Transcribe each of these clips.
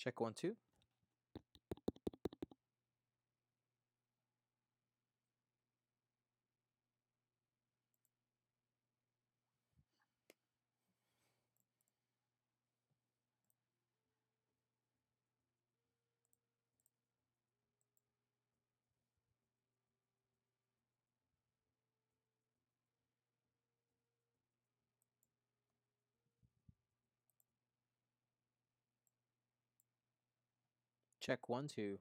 Check 1 2. Check 1 2.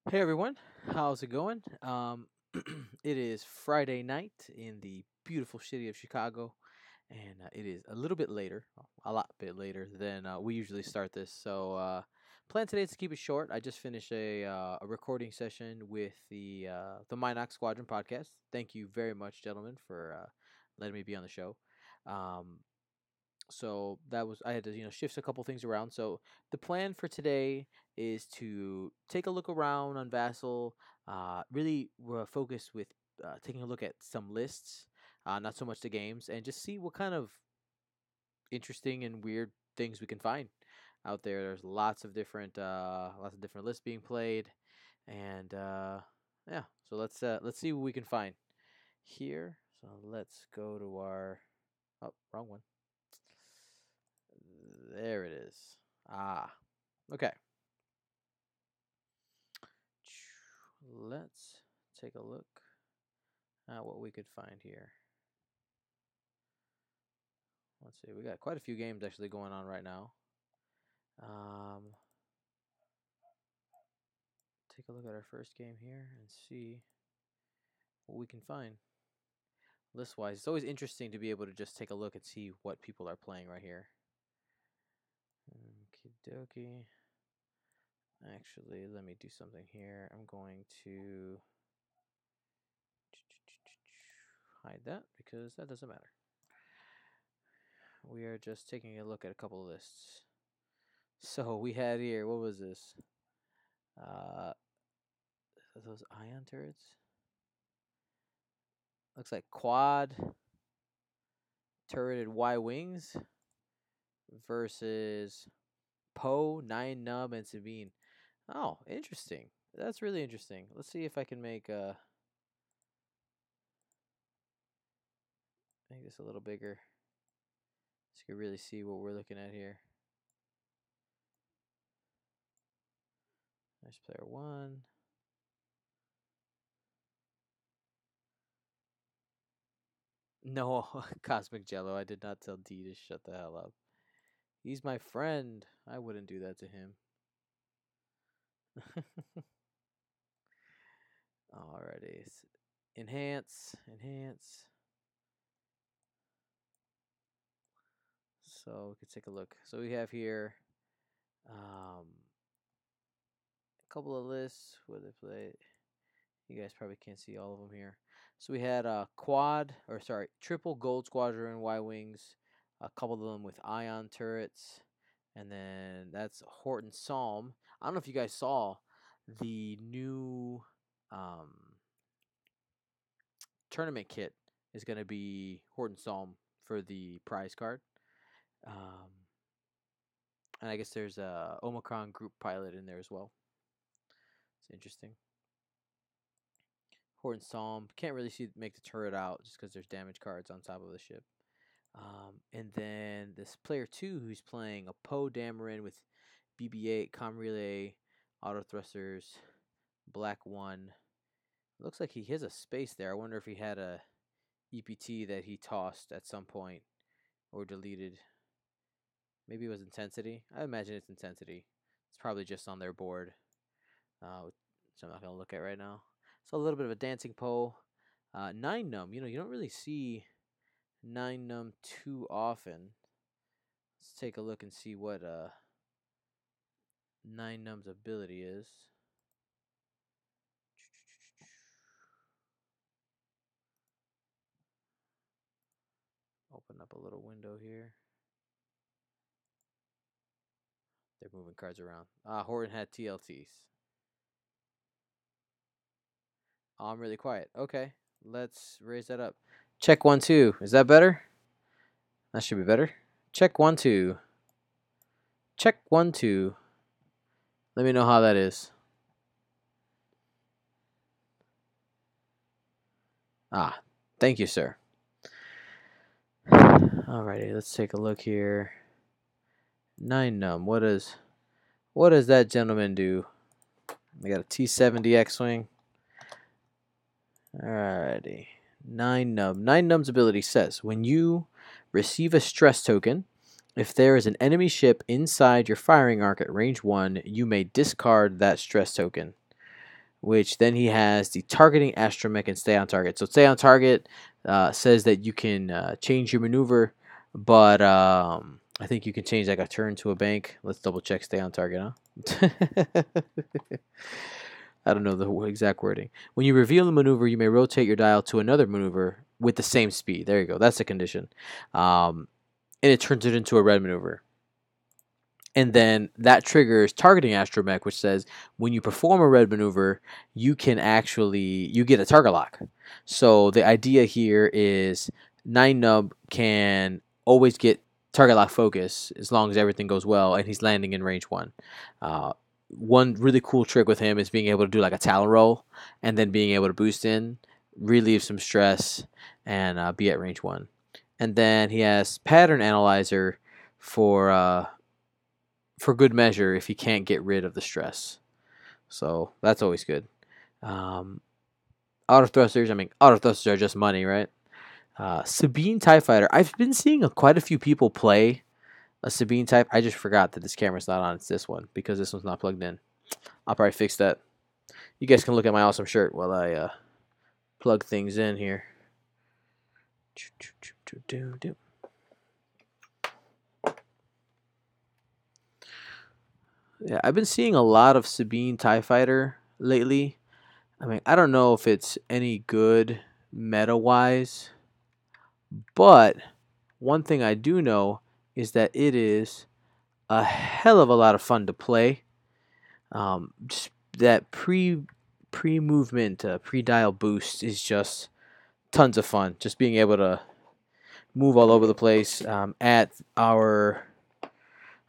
Hey everyone, how's it going? It is Friday night in the beautiful city of Chicago, and it is a little bit later, a lot bit later than we usually start this. So, plan today is to keep it short. I just finished a recording session with the Minox Squadron podcast. Thank you very much, gentlemen, for letting me be on the show. Um, so that was I had to shift a couple things around. So the plan for today is to take a look around on Vassal. Really, we're focused with taking a look at some lists, not so much the games, and just see what kind of interesting and weird things we can find out there. There's lots of different lists being played, and yeah. So let's see what we can find here. So let's go to our wrong one. There it is. Ah, okay. Let's take a look at what we could find here. Let's see. We got quite a few games actually going on right now. Take a look at our first game here and see what we can find list wise. It's always interesting to be able to just take a look and see what people are playing right here. Okie dokie. Actually, let me do something here. I'm going to hide that because that doesn't matter. We are just taking a look at a couple of lists. So we had here, what was this? Those ion turrets? Looks like quad turreted Y wings versus Poe, 9 Nub, and Sabine. Oh, interesting. That's really interesting. Let's see if I can make this a little bigger so you can really see what we're looking at here. There's player 1. No, Cosmic Jello. I did not tell D to shut the hell up. He's my friend. I wouldn't do that to him. Alrighty. Enhance. So we could take a look. So we have here a couple of lists where they play. You guys probably can't see all of them here. So we had triple Gold Squadron Y Wings, a couple of them with ion turrets, and then that's Horton Psalm. I don't know if you guys saw the new tournament kit is going to be Horton Psalm for the prize card. And I guess there's a Omicron group pilot in there as well. It's interesting. Horton Psalm. Can't really make the turret out just because there's damage cards on top of the ship. And then this player 2 who's playing a Poe Dameron with BB-8, comm relay, auto thrusters, black 1. Looks like he has a space there. I wonder if he had a EPT that he tossed at some point or deleted. Maybe it was intensity. I imagine it's intensity. It's probably just on their board, so I'm not going to look at right now. So a little bit of a dancing Poe. 9 Num. You don't really see 9 Num too often. Let's take a look and see what 9 Num's ability is. Open up a little window here. They're moving cards around. Horton had TLTs. Oh, I'm really quiet. Okay, let's raise that up. Check 1, 2. Is that better? That should be better. Check 1, 2. Check 1, 2. Let me know how that is. Thank you, sir. Alrighty, let's take a look here. 9 Num. What does that gentleman do? I got a T-70 X-Wing. Alrighty. 9 Num. 9 Num's ability says, when you receive a stress token, if there is an enemy ship inside your firing arc at range 1, you may discard that stress token. Which then he has the targeting astromech and stay on target. So stay on target says that you can change your maneuver, but I think you can change like a turn to a bank. Let's double check stay on target, huh? I don't know the exact wording. When you reveal a maneuver, you may rotate your dial to another maneuver with the same speed. There you go. That's the condition. And it turns it into a red maneuver. And then that triggers targeting astromech, which says when you perform a red maneuver, you get a target lock. So the idea here is 9 Nub can always get target lock focus as long as everything goes well, and he's landing in range 1. One really cool trick with him is being able to do like a talon roll and then being able to boost in, relieve some stress, and be at range 1. And then he has pattern analyzer for good measure if he can't get rid of the stress. So that's always good. Auto thrusters are just money, right? Sabine TIE Fighter. I've been seeing quite a few people play a Sabine type. I just forgot that this camera's not on. It's this one because this one's not plugged in. I'll probably fix that. You guys can look at my awesome shirt while I plug things in here. Yeah, I've been seeing a lot of Sabine TIE Fighter lately. I mean, I don't know if it's any good meta-wise, but one thing I do know is that it is a hell of a lot of fun to play. Just that pre movement pre dial boost is just tons of fun. Just being able to move all over the place. At our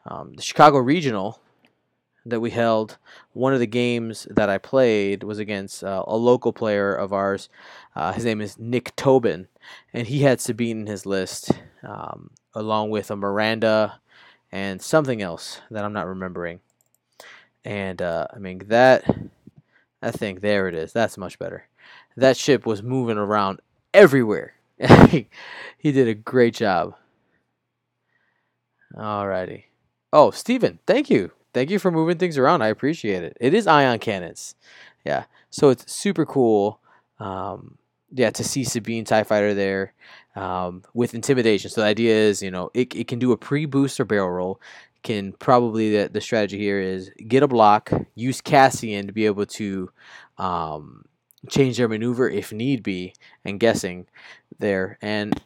the Chicago Regional that we held, one of the games that I played was against a local player of ours. His name is Nick Tobin, and he had Sabine in his list, along with a Miranda and something else that I'm not remembering. And I mean that thing, there it is. That's much better. That ship was moving around everywhere. He did a great job. Alrighty. Oh, Steven, thank you. Thank you for moving things around. I appreciate it. It is ion cannons. Yeah. So it's super cool. Yeah, to see Sabine TIE Fighter there with intimidation. So the idea is, it can do a pre-boost or barrel roll. Can probably the strategy here is get a block, use Cassian to be able to change their maneuver if need be, and guessing there. And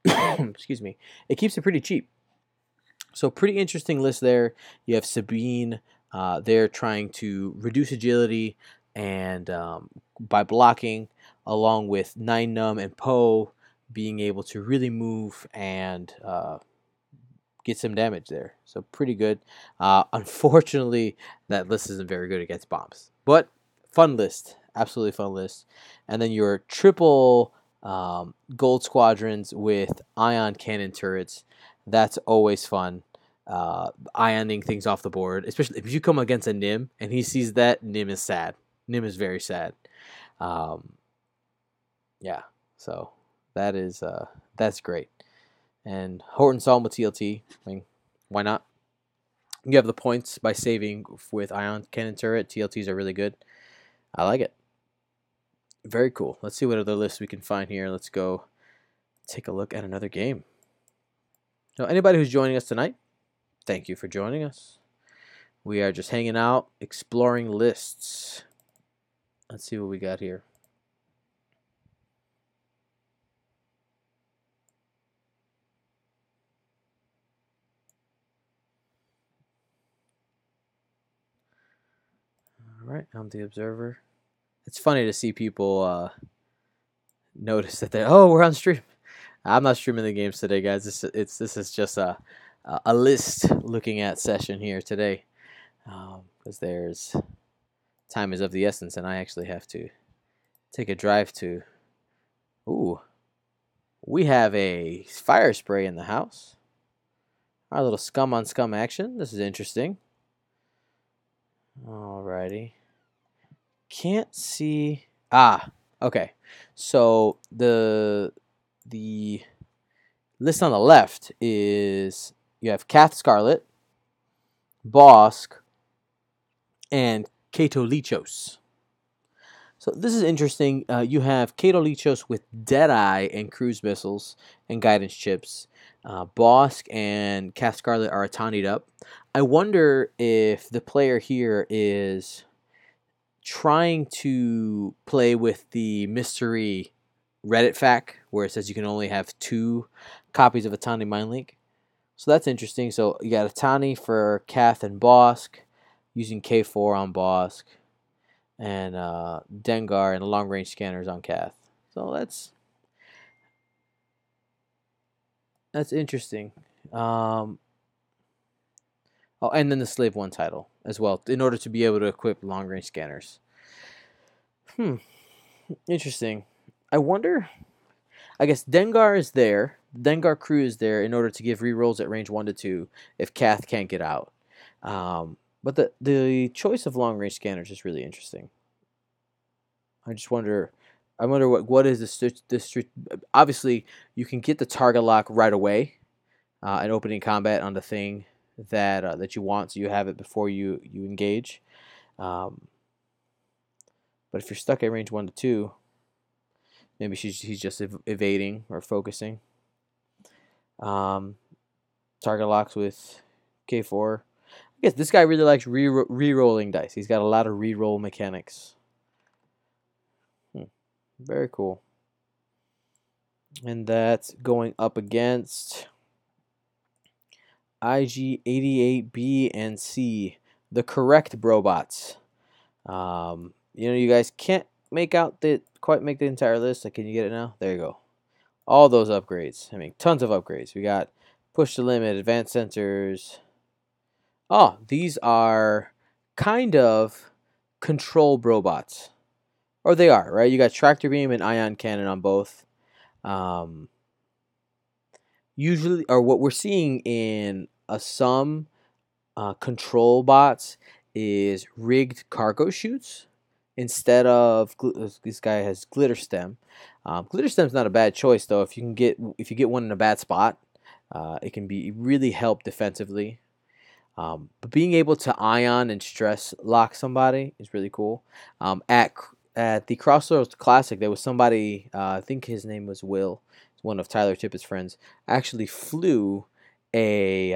excuse me, it keeps it pretty cheap. So pretty interesting list there. You have Sabine there trying to reduce agility and by blocking, along with Nine Numb and Poe being able to really move and get some damage there. So pretty good. Unfortunately, that list isn't very good against bombs, but fun list, absolutely fun list. And then your triple gold squadrons with ion cannon turrets. That's always fun. Ioning things off the board, especially if you come against a Nim and he sees that, Nim is sad. Nim is very sad. Yeah, so that's great. And Horton Salma TLT, I mean, why not? You have the points by saving with ion cannon turret. TLTs are really good. I like it. Very cool. Let's see what other lists we can find here. Let's go take a look at another game. So anybody who's joining us tonight, thank you for joining us. We are just hanging out, exploring lists. Let's see what we got here. All right, I'm the observer. It's funny to see people notice that we're on stream. I'm not streaming the games today, guys. This is just a list looking at session here today, because there's time is of the essence, and I actually have to take a drive to. Ooh, we have a fire spray in the house. Our little scum on scum action. This is interesting. Alrighty. Can't see. Okay. So the list on the left is you have Kath Scarlet, Bosk, and Kato Lichos. So this is interesting. You have Kato Lichos with Deadeye and cruise missiles and guidance chips. Bosk and Kath Scarlet are tonied up. I wonder if the player here is trying to play with the mystery Reddit fact where it says you can only have 2 copies of Atani Mind Link. So that's interesting. So you got Atani for Kath and Bosk, using K4 on Bosk, and Dengar and long range scanners on Kath. So that's interesting. Oh, and then the Slave 1 title as well, in order to be able to equip long range scanners. Interesting. I wonder. I guess Dengar is there. Dengar crew is there in order to give rerolls at range 1 to 2 if Kath can't get out. But the choice of long range scanners is really interesting. I just wonder I wonder what is the obviously you can get the target lock right away in opening combat on the thing that you want, so you have it before you engage. Um, but if you're stuck at range 1 to 2, maybe he's just evading or focusing. Target locks with K4. I guess this guy really likes re-rolling dice. He's got a lot of re-roll mechanics. Very cool. And that's going up against IG88B and C, the correct Brobots. You guys can't quite make the entire list. Like, can you get it now? There you go. All those upgrades. I mean, tons of upgrades. We got push the limit, advanced sensors. Oh, these are kind of control Brobots. Or they are, right? You got tractor beam and ion cannon on both. Usually, or what we're seeing in some control bots is rigged cargo chutes instead of this guy has glitter stem. Glitter stem's not a bad choice though. If you get one in a bad spot, it can be really help defensively. But being able to ion and stress lock somebody is really cool. At the Crossroads Classic, there was somebody, I think his name was Will, one of Tyler Tippett's friends, actually flew a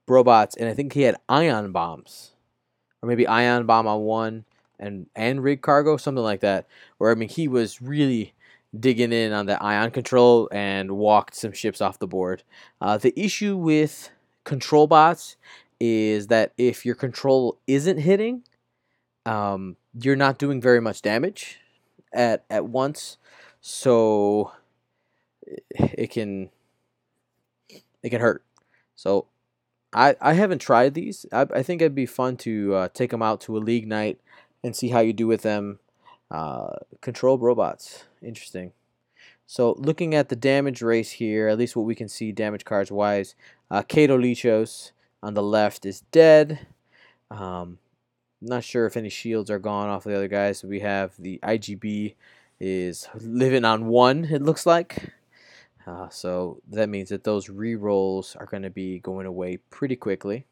robots, and I think he had ion bombs, or maybe ion bomb on one and rig cargo, something like that. Where I mean, he was really digging in on the ion control and walked some ships off the board. The issue with control bots is that if your control isn't hitting, you're not doing very much damage at once, so it can hurt. So I haven't tried these. I think it'd be fun to take them out to a league night and see how you do with them. Control robots, interesting. So looking at the damage race here, at least what we can see damage cards wise, Kato Lichos on the left is dead. Not sure if any shields are gone off the other guys. So we have the IGB is living on 1, it looks like. So that means that those re-rolls are going to be going away pretty quickly.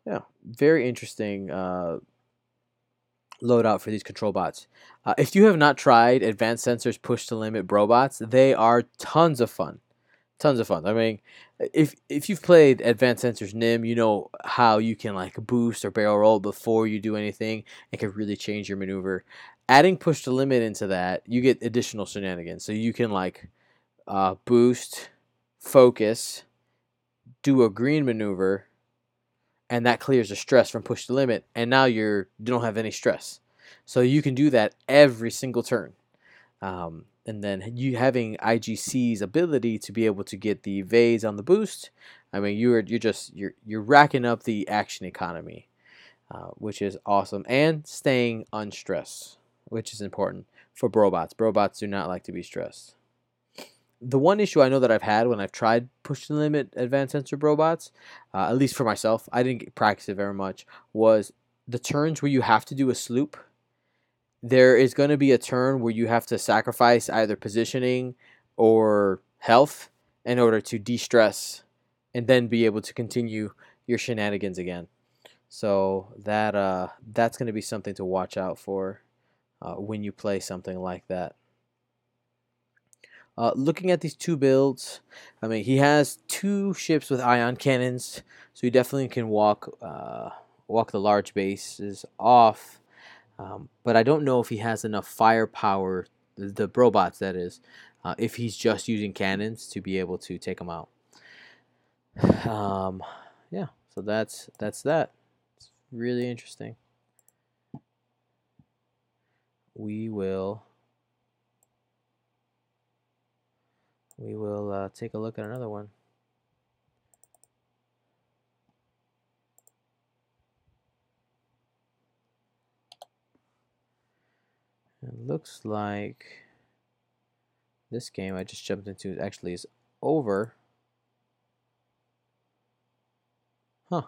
Yeah, very interesting loadout for these control bots. If you have not tried Advanced Sensors Push to Limit Brobots, they are tons of fun. Tons of fun. I mean, if you've played Advanced Sensors NIM, you know how you can like boost or barrel roll before you do anything. It can really change your maneuver. Adding Push to Limit into that, you get additional shenanigans. So you can like boost, focus, do a green maneuver, and that clears the stress from Push to Limit, and now you don't have any stress. So you can do that every single turn. And then you having IGC's ability to be able to get the evades on the boost. I mean, you're racking up the action economy, which is awesome, and staying unstressed, which is important for Brobots. Brobots do not like to be stressed. The one issue I know that I've had when I've tried push the limit advanced sensor robots, at least for myself, I didn't practice it very much, was the turns where you have to do a sloop. There is going to be a turn where you have to sacrifice either positioning or health in order to de-stress and then be able to continue your shenanigans again. So that's going to be something to watch out for when you play something like that. Looking at these two builds, I mean, he has 2 ships with ion cannons, so he definitely can walk the large bases off. But I don't know if he has enough firepower, the robots that is, if he's just using cannons to be able to take them out. Yeah, so that's that. It's really interesting. We will take a look at another one. It looks like this game I just jumped into actually is over. Huh.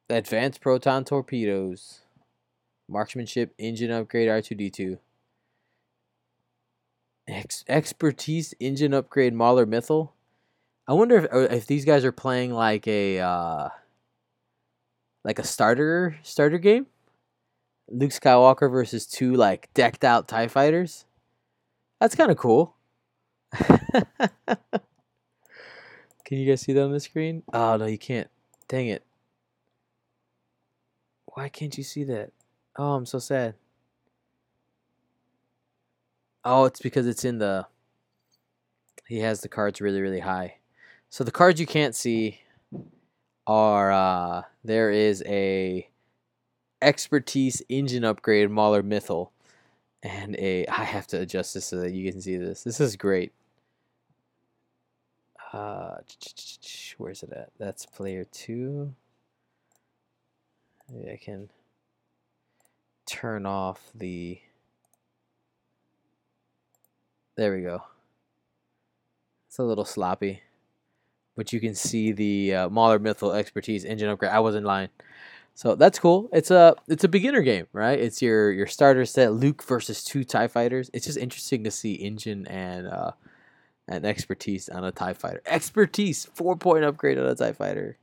Advanced proton torpedoes. Marksmanship, engine upgrade, R2D2. Expertise, engine upgrade, Mauler Mythal. I wonder if these guys are playing like a starter game. Luke Skywalker versus two like decked out TIE fighters. That's kind of cool. Can you guys see that on the screen? Oh no, you can't. Dang it. Why can't you see that? Oh, I'm so sad. Oh, it's because it's in the... He has the cards really, really high. So the cards you can't see are... there is a expertise engine upgrade Mauler Mythal. And I have to adjust this so that you can see this. This is great. Where's it at? That's player 2. Maybe I can turn off the... There we go. It's a little sloppy, but you can see the Mauler Mythal expertise engine upgrade. I wasn't lying. So that's cool. It's a beginner game, right? It's your starter set, Luke versus two TIE fighters. It's just interesting to see engine and expertise on a TIE fighter. Expertise, 4-point upgrade on a TIE fighter.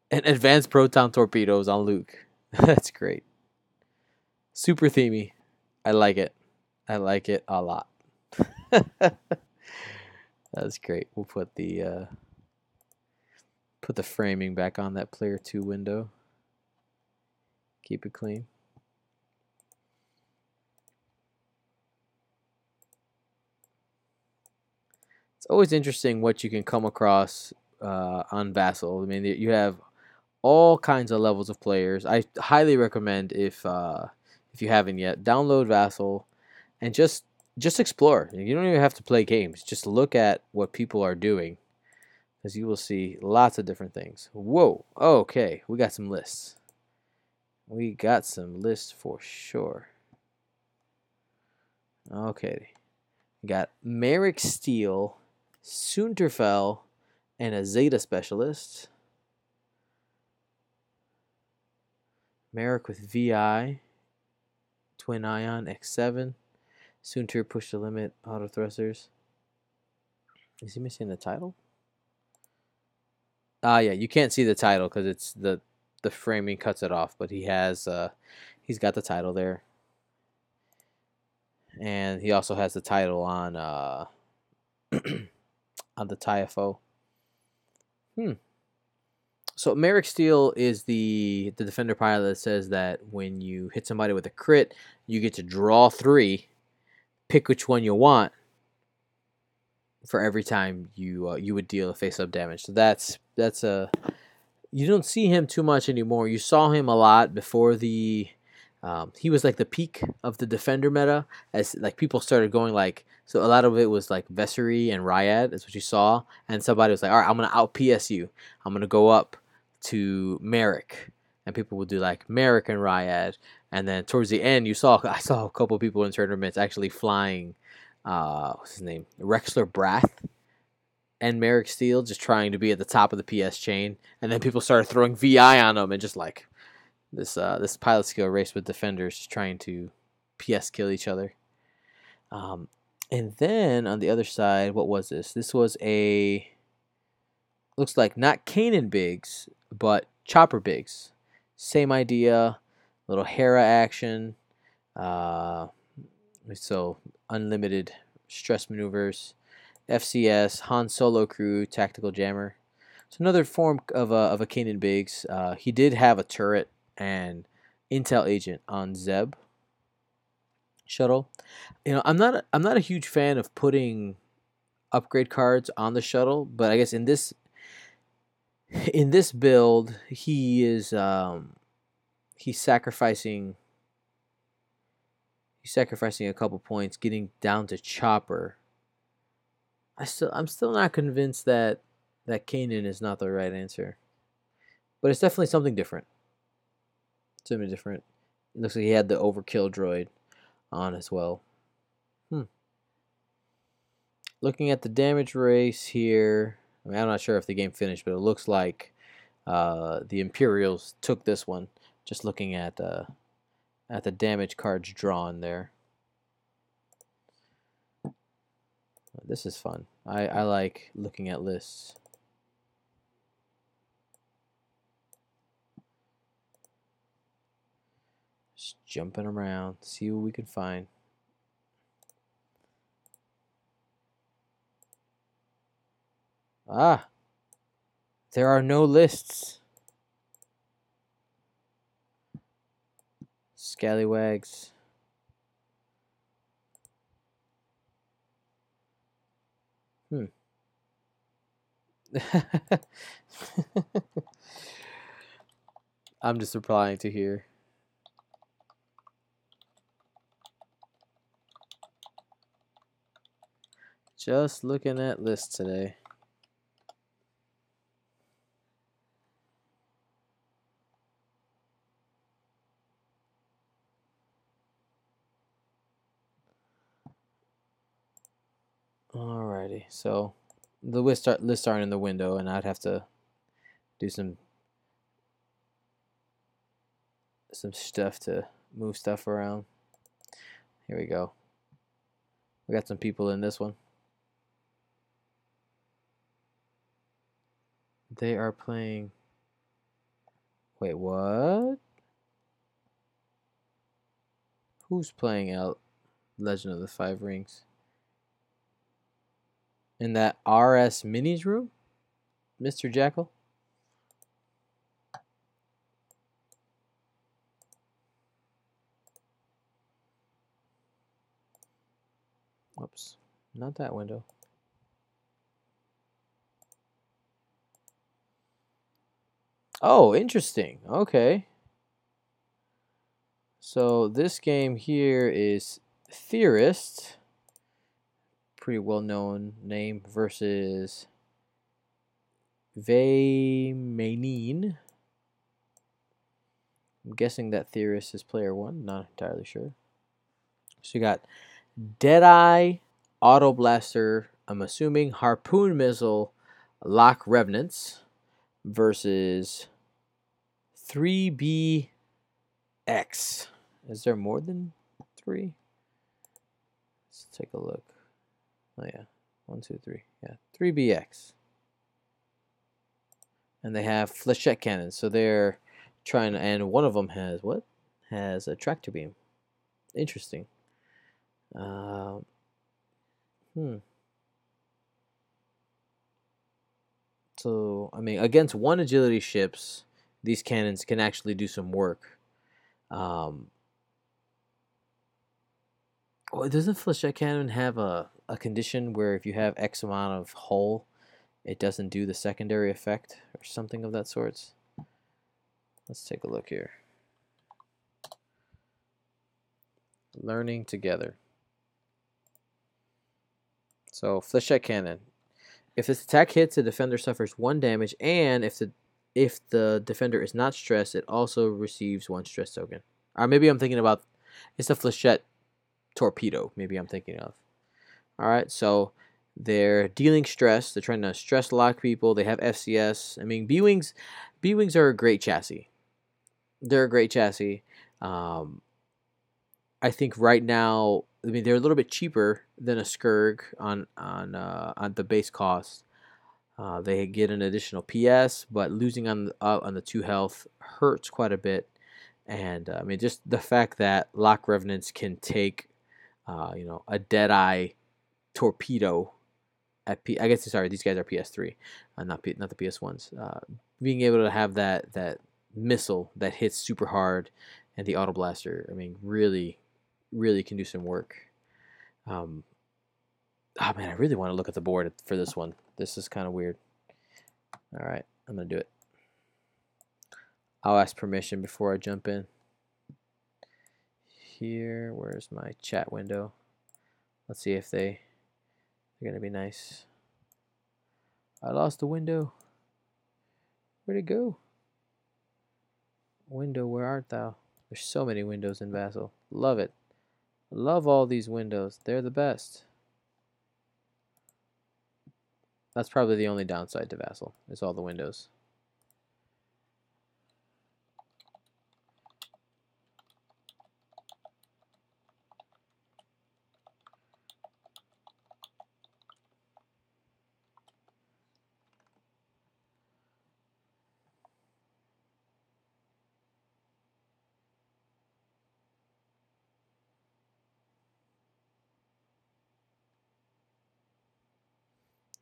And advanced proton torpedoes on Luke. That's great. Super themey. I like it. I like it a lot. That's great. We'll put the framing back on that player 2 window. Keep it clean. It's always interesting what you can come across on Vassal. I mean, you have all kinds of levels of players. I highly recommend if you haven't yet, download Vassal and just explore. You don't even have to play games. Just look at what people are doing, because you will see lots of different things. Whoa. Okay, we got some lists. We got some lists for sure. Okay. We got Merrick Steele, Sunterfell, and a Zeta Specialist. Merrick with VI, Twin Ion, X7. Sunter, Push the Limit, Auto Thrusters. Is he missing the title? Ah, yeah, you can't see the title because it's the framing cuts it off, but he has he's got the title there. And he also has the title on on the TIFO. So Merrick Steele is the defender pilot that says that when you hit somebody with a crit, you get to draw 3, pick which one you want for every time you would deal a face-up damage. So that's a... You don't see him too much anymore. You saw him a lot before the... he was like the peak of the defender meta, as like people started going like... So a lot of it was like Vessery and Ryad, is what you saw. And somebody was like, all right, I'm going to out-PS you. I'm going to go up to Merrick. And people would do like Merrick and Ryad. And then towards the end, I saw a couple people in tournaments actually flying, what's his name? Rexler Brath and Merrick Steele, just trying to be at the top of the PS chain. And then people started throwing VI on them, and just like this pilot skill race with defenders, just trying to PS kill each other. And then on the other side, what was this? This was looks like not Kanan Biggs, but Chopper Biggs. Same idea, little Hera action. So unlimited stress maneuvers. FCS, Han Solo crew, tactical jammer. So another form of a Kanan Biggs. He did have a turret and intel agent on Zeb shuttle. I'm not a huge fan of putting upgrade cards on the shuttle, but I guess in this build he is he's sacrificing a couple points, getting down to Chopper. I'm still not convinced that Kanan is not the right answer, but it's definitely something different. Something different. It looks like he had the overkill droid on as well. Looking at the damage race here, I mean, I'm not sure if the game finished, but it looks like the Imperials took this one. Just looking at at the damage cards drawn there. This is fun. I like looking at lists. Just jumping around, see what we can find. Ah, there are no lists. Scallywags. I'm just replying to here. Just looking at lists today. Alrighty, so the lists aren't in the window, and I'd have to do some stuff to move stuff around. Here we go. We got some people in this one. They are playing. Wait, what? Who's playing out Legend of the Five Rings? In that RS Minis room? Mr. Jackal? Oops, not that window. Oh, interesting. Okay. So this game here is Theorist. Pretty well-known name versus Vaymanin. I'm guessing that Theorist is player 1. Not entirely sure. So you got Deadeye, Auto Blaster, I'm assuming Harpoon Missile, Lock Revenants versus 3BX. Is there more than 3? Let's take a look. Oh yeah, 1, 2, 3. Yeah, 3BX. And they have flechette cannons, so they're trying to, and one of them has what? Has a tractor beam. Interesting. So I mean, against one agility ships, these cannons can actually do some work. Doesn't flechette cannon have a condition where if you have X amount of hull, it doesn't do the secondary effect or something of that sort? Let's take a look here. Learning together. So flechette cannon. If this attack hits, the defender suffers 1 damage, and if the defender is not stressed, it also receives 1 stress token. Or maybe I'm thinking about, it's a flechette torpedo. Maybe I'm thinking of. All right, so they're dealing stress. They're trying to stress lock people. They have FCS. I mean, B-wings are a great chassis. They're a great chassis. I think right now, I mean, they're a little bit cheaper than a Skurg on the base cost. They get an additional PS, but losing on the 2 health hurts quite a bit. And I mean, just the fact that Lock Revenants can take, a Deadeye torpedo at I guess sorry, these guys are PS3, not the PS1s. Being able to have that missile that hits super hard, and the Auto Blaster, I mean, really can do some work. Oh man, I really want to look at the board for this one. This is kind of weird. All right, I'm gonna do it. I'll ask permission before I jump in. Here, where's my chat window? Let's see if they're gonna be nice. I lost the window. Where'd it go? Window, where art thou? There's so many windows in Vassal. Love it. Love all these windows. They're the best. That's probably the only downside to Vassal, is all the windows.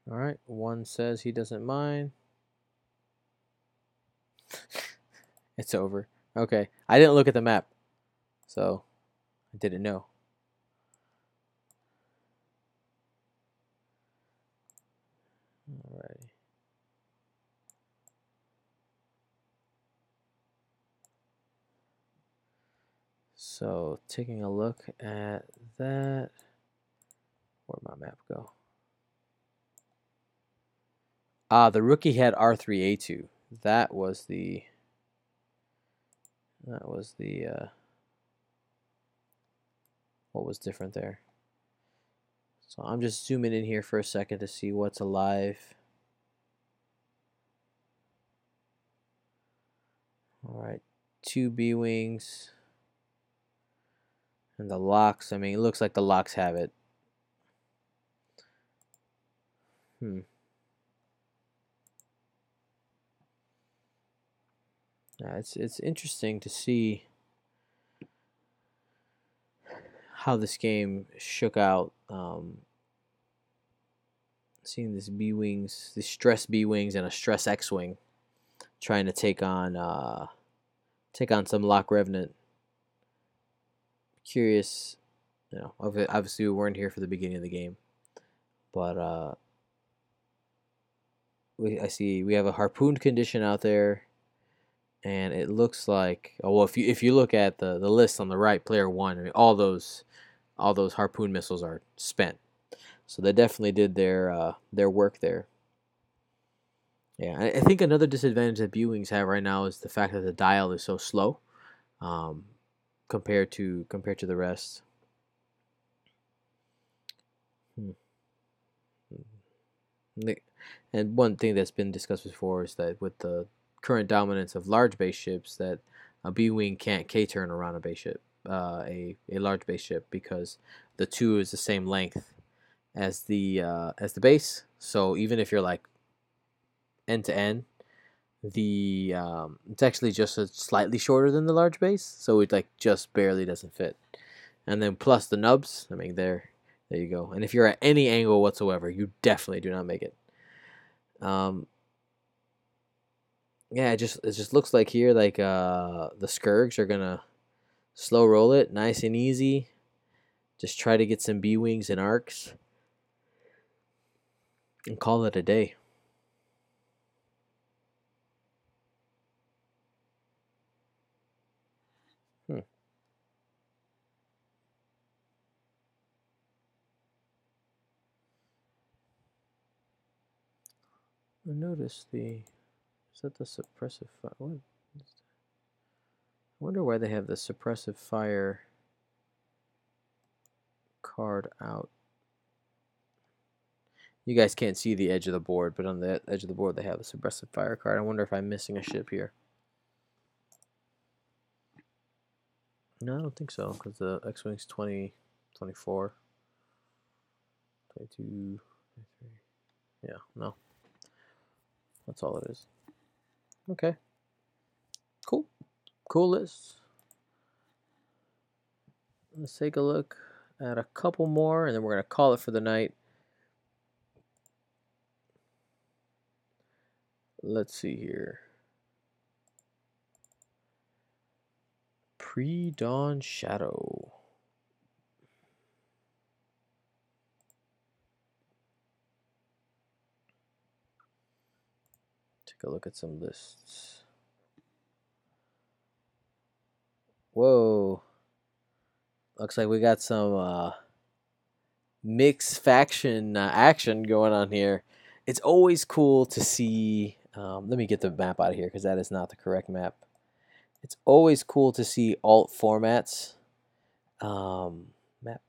All right, one says he doesn't mind. It's over. Okay, I didn't look at the map, so I didn't know. Alrighty. So taking a look at that, where'd my map go? Ah, the rookie had R3A2. That was the what was different there. So I'm just zooming in here for a second to see what's alive. All right, 2 B wings. And the locks, I mean, it looks like the locks have it. Yeah, it's interesting to see how this game shook out. Seeing this B wings, this stress B wings and a stress X wing, trying to take on some Lock Revenant. Curious, you know. Obviously we weren't here for the beginning of the game, but I see we have a harpoon condition out there, and it looks like, oh well, if you look at the list on the right, player 1, I mean, all those harpoon missiles are spent. So they definitely did their work there. Yeah, I think another disadvantage that B-wings have right now is the fact that the dial is so slow, um, compared to the rest. Hmm. And one thing that's been discussed before is that with the current dominance of large base ships, that a B-wing can't K-turn around a base ship, a large base ship, because the two is the same length as the base. So even if you're like end to end, the it's actually just slightly shorter than the large base, so it like just barely doesn't fit. And then plus the nubs, I mean, there you go. And if you're at any angle whatsoever, you definitely do not make it. Yeah, it just looks like here, like the Skurgs are gonna slow roll it, nice and easy. Just try to get some B wings and arcs, and call it a day. Hmm. I noticed is that the suppressive fire? What? I wonder why they have the suppressive fire card out. You guys can't see the edge of the board, but on the edge of the board they have the suppressive fire card. I wonder if I'm missing a ship here. No, I don't think so, because the X-Wing's 20, 24, 22, 23. Yeah, no. That's all it is. Okay. Cool. Cool list. Let's take a look at a couple more, and then we're going to call it for the night. Let's see here. Pre-Dawn Shadow. Take a look at some lists. Whoa. Looks like we got some mixed faction action going on here. It's always cool to see. Let me get the map out of here because that is not the correct map. It's always cool to see alt formats. Map.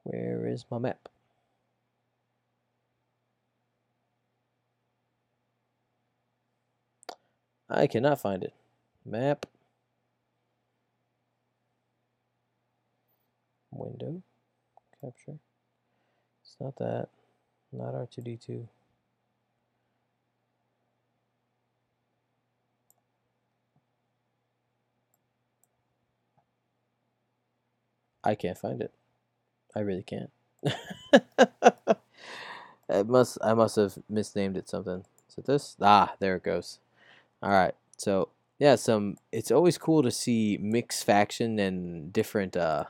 Where is my map? I cannot find it. Map. Window. Capture. It's not that. Not R2D2. I can't find it. I really can't. I must have misnamed it something. Is it this? Ah, there it goes. All right. So yeah, it's always cool to see mixed faction and different type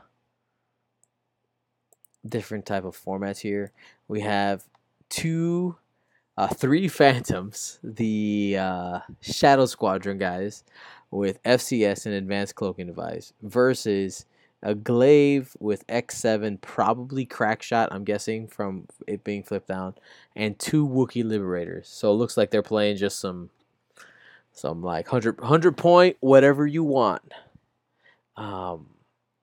of formats here. We have three Phantoms, the Shadow Squadron guys with FCS and Advanced Cloaking Device versus a Glaive with X7, probably Crackshot, I'm guessing, from it being flipped down, and two Wookiee Liberators. So it looks like they're playing just some like 100 point, whatever you want.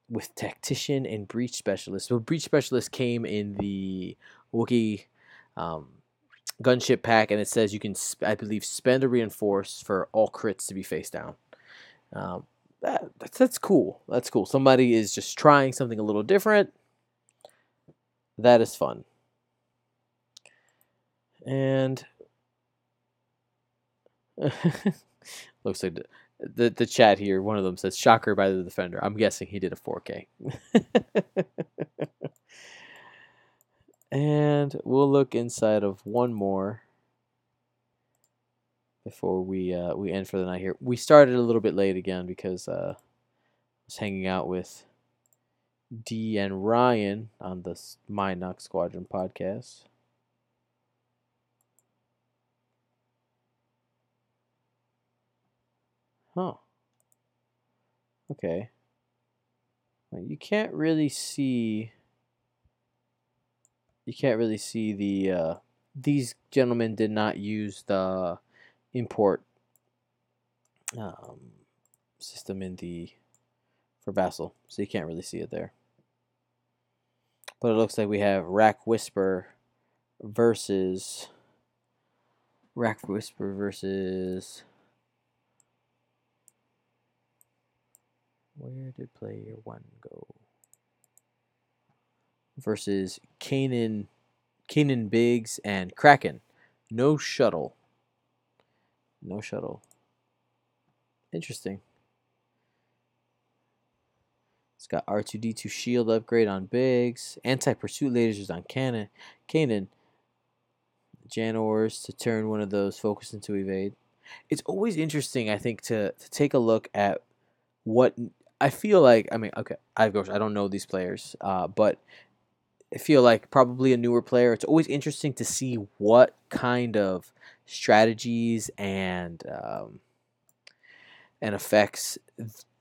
With Tactician and Breach Specialist. So Breach Specialist came in the Wookiee gunship pack, and it says you can, I believe, spend a reinforce for all crits to be face down. That's cool. That's cool. Somebody is just trying something a little different. That is fun. And looks like the chat here, one of them says shocker by the defender. I'm guessing he did a 4K. And we'll look inside of one more before we end for the night here. We started a little bit late again because I was hanging out with D and Ryan on the Minox Squadron podcast. Huh. Okay. You can't really see the these gentlemen did not use the import system for Vassal, so you can't really see it there. But it looks like we have Rack Whisper versus where did player one go? Versus Kanan Biggs and Kraken. No shuttle. Interesting. It's got R2-D2 shield upgrade on Biggs. Anti-pursuit lasers on Kanan. Janors to turn one of those focus into evade. It's always interesting, I think, to take a look at what I feel like. I mean, okay, I don't know these players, but I feel like probably a newer player. It's always interesting to see what kind of strategies and effects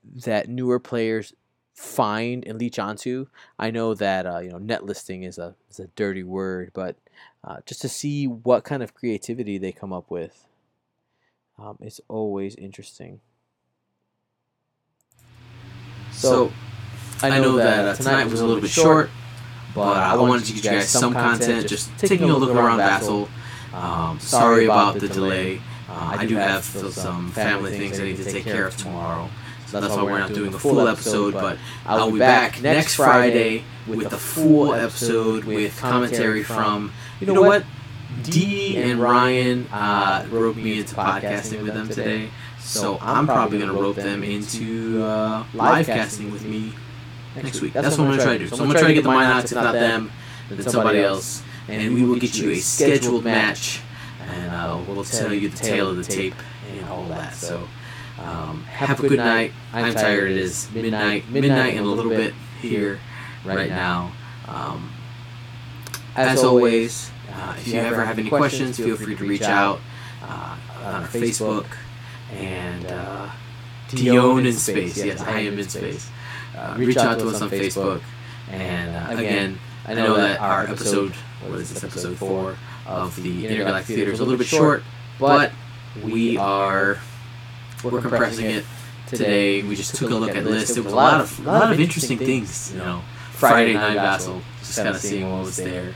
that newer players find and leech onto. I know that net listing is a dirty word, but just to see what kind of creativity they come up with, it's always interesting. So I know that tonight was a little bit short, but I wanted to get you guys some content, just taking a look around Vassal. Sorry about the delay. I do have some family things I need to take care of tomorrow. So that's why we're not doing a full episode, but I'll be back next Friday with a full episode with commentary from, you know what? D and Ryan roped me into podcasting with them today. So I'm probably going to rope them into live casting with me next week. That's what I'm going to try to do. So I'm going to try to get the Minox, if not them, then somebody else. And we will get you a scheduled match, and we'll tell you the tale of the tape and all that. So have a good night. I'm tired. It is midnight and a little bit here right now. As always, if you ever have any questions, feel free to reach out on our Facebook. And Dion in space. Yes, I am in space. Reach out to us on Facebook. And again, I know that our episode, what is this, episode 4 of the Intergalactic Theater is a little bit short, but we're compressing it today. We just took a look at lists. There was a lot of interesting things. Friday Night Vassal, just kind of seeing what was there.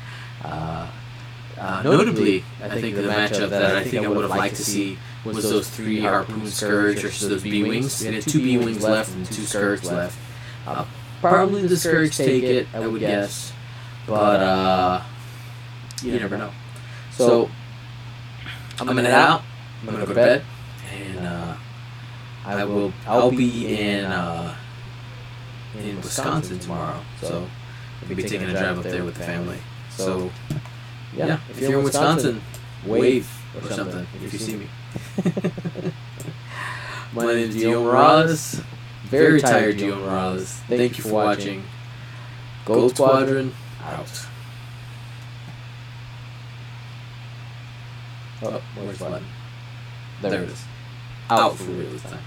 Notably, I think the matchup that I think I would have liked to see was those 3 Harpoon Scourge versus those B-Wings. We had 2 B-Wings left and 2 Scourge left. Probably the Scourge take it, I would guess. But you never know. So I'm going to head out. I'm going to go to bed. And I'll be in in Wisconsin tomorrow, so I'll be taking a drive up there with the family. So yeah, if you're in Wisconsin, wave or something if you see me. My name is Gio Morales. Very tired Gio Morales. Thank you for watching. Gold Squadron out. Oh, where's the button? There it is. Out for real this time.